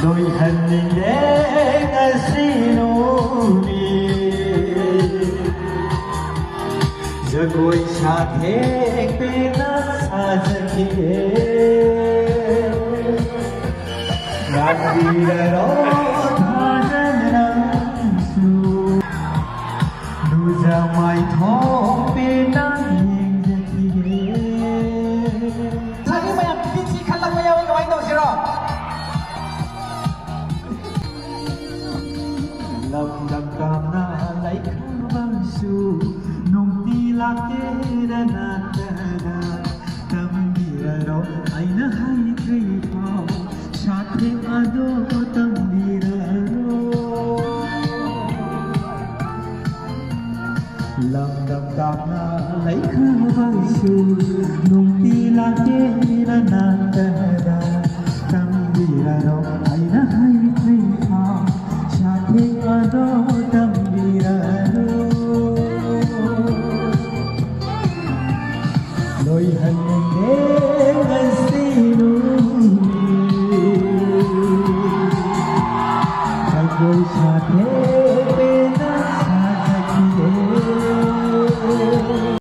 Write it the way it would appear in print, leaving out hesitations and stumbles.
đôi hân để ngã si nô ni giờ कोई साथे बिना साजनिए रात्रिरो थाजन सु 누자 마이 통비나 잉제티에 자기 뭐야 빛이 칼랑 뭐야 이거 많이 넣으시러 lamdamna lai khabasu nongti lakte na tada tambira ro aina hai kai phao sathe ado tambira ro lamdamna lai khabasu nongti lakte na tada tambira ro aina hai kai phao साथे आदो तंबीरा रो लोई हन्ने गसीनु कोई साथे